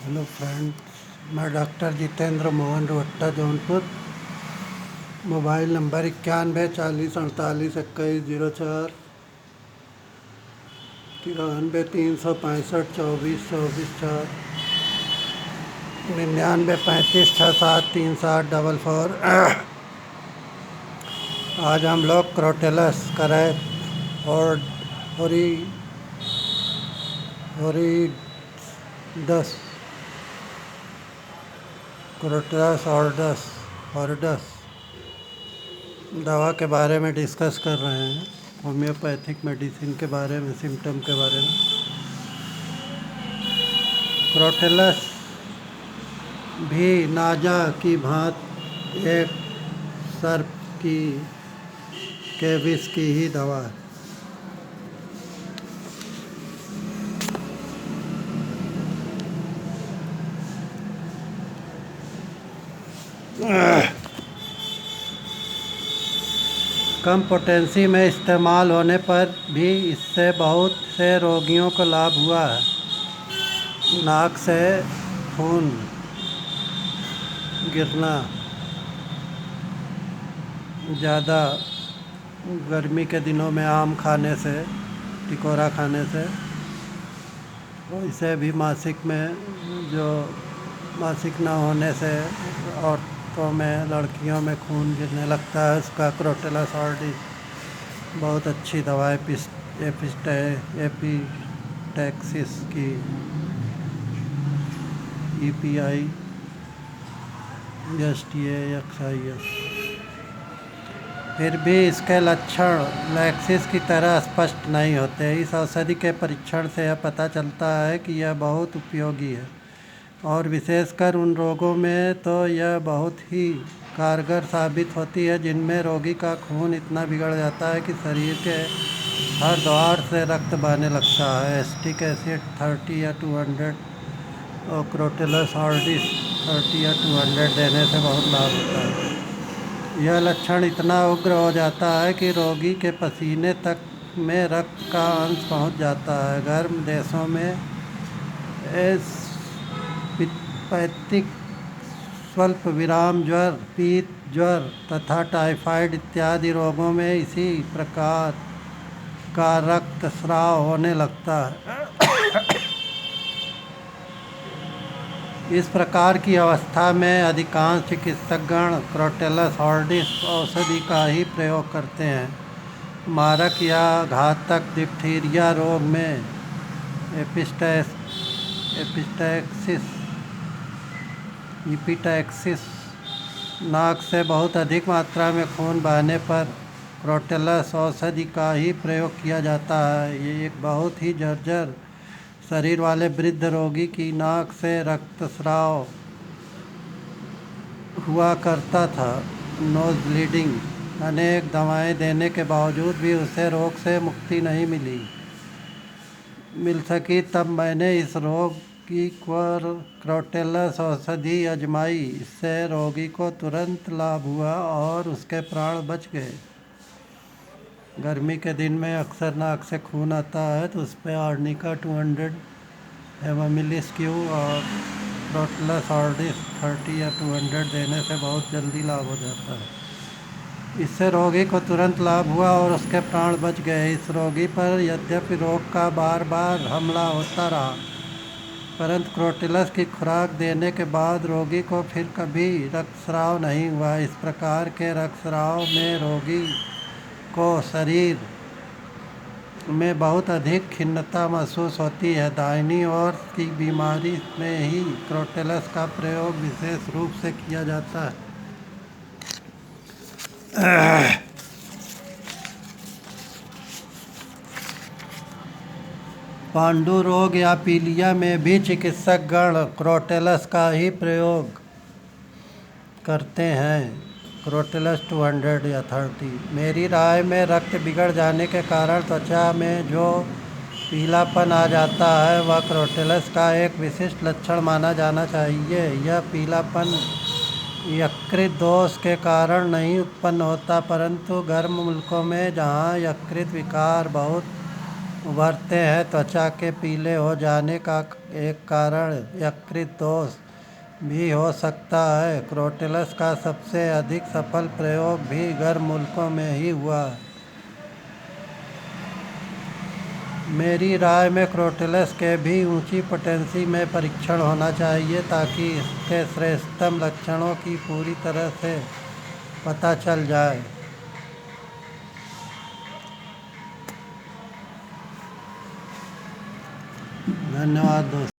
Hello friends, मैं doctor Jitendra Mohan Rohatta Jaunpur. Mobile number 91 40 48 21 04, 93 365 24 24 4, 99 35 6 7 3 7 4 4। आज हम लोग क्रोटेलस करैत और ओरिडस क्रोटेलस ऑर्डस दवा के बारे में डिस्कस कर रहे हैं। होम्योपैथिक मेडिसिन के बारे में, सिम्टम के बारे में। क्रोटेलस भी नाजा की भांति एक सर्प की के विष की ही दवा है। कम पोटेंसी में इस्तेमाल होने पर भी इससे बहुत से रोगियों को लाभ हुआ है। नाक से खून गिरना, ज़्यादा गर्मी के दिनों में आम खाने से, टिकोरा खाने से, वैसे भी मासिक न होने से औरतों में, लड़कियों में खून गिरने लगता है। उसका क्रोटेलस ऑर्डिस बहुत अच्छी दवा है। एपिटैक्सिस की EPI STAXIS। फिर भी इसके लक्षण लैक्सिस की तरह स्पष्ट नहीं होते। इस औषधि के परीक्षण से यह पता चलता है कि यह बहुत उपयोगी है, और विशेषकर उन रोगों में तो यह बहुत ही कारगर साबित होती है जिनमें रोगी का खून इतना बिगड़ जाता है कि शरीर के हर द्वार से रक्त बहने लगता है। एसिटिक एसिड 30 या 200 और क्रोटेलस ऑर्डिस 30 या 200 देने से बहुत लाभ होता है। यह लक्षण इतना उग्र हो जाता है कि रोगी के पसीने तक में रक्त का अंश पहुंच जाता है। गर्म देशों में एसिडिक स्वल्प विराम ज्वर, पीत ज्वर तथा टाइफाइड इत्यादि रोगों में इसी प्रकार का रक्तस्राव होने लगता है। इस प्रकार की अवस्था में अधिकांश चिकित्सकगण क्रोटेलस ऑर्डिस औषधि का ही प्रयोग करते हैं। मारक या घातक डिप्थीरिया रोग में एपिटैक्सिस नाक से बहुत अधिक मात्रा में खून बहने पर क्रोटेलस औषधि का ही प्रयोग किया जाता है। ये एक बहुत ही जर्जर शरीर वाले वृद्ध रोगी की नाक से रक्तस्राव हुआ करता था, नोज ब्लीडिंग। अनेक दवाएं देने के बावजूद भी उसे रोग से मुक्ति नहीं मिल सकी। तब मैंने इस रोग की क्रोटेलस औषधि आजमाई। इससे रोगी को तुरंत लाभ हुआ और उसके प्राण बच गए। गर्मी के दिन में अक्सर नाक से खून आता है, तो उस पर आर्निका 200 हेमामिलिस क्यू और क्रोटेलस ऑर्डिस 30 या 200 देने से बहुत जल्दी लाभ हो जाता है। इससे रोगी को तुरंत लाभ हुआ और उसके प्राण बच गए। इस रोगी पर यद्यपि रोग का बार बार हमला होता रहा, परंतु क्रोटेलस की खुराक देने के बाद रोगी को फिर कभी रक्तस्राव नहीं हुआ। इस प्रकार के रक्तस्राव में रोगी को शरीर में बहुत अधिक खिन्नता महसूस होती है। दाहिनी ओर की बीमारी में ही क्रोटेलस का प्रयोग विशेष रूप से किया जाता है। पांडु रोग या पीलिया में भी चिकित्सकगण क्रोटेलस का ही प्रयोग करते हैं। क्रोटेलस 200 या 30। मेरी राय में रक्त बिगड़ जाने के कारण त्वचा में जो पीलापन आ जाता है, वह क्रोटेलस का एक विशिष्ट लक्षण माना जाना चाहिए। यह पीलापन यकृत दोष के कारण नहीं उत्पन्न होता, परंतु गर्म मुल्कों में जहाँ यकृत विकार बहुत उभरते हैं। त्वचा के पीले हो जाने का एक कारण यकृत दोष भी हो सकता है। क्रोटेलस का सबसे अधिक सफल प्रयोग भी गर्म मुल्कों में ही हुआ। मेरी राय में क्रोटेलस के भी ऊंची पोटेंसी में परीक्षण होना चाहिए ताकि इसके श्रेष्ठतम लक्षणों की पूरी तरह से पता चल जाए। धन्यवाद दोस्तों।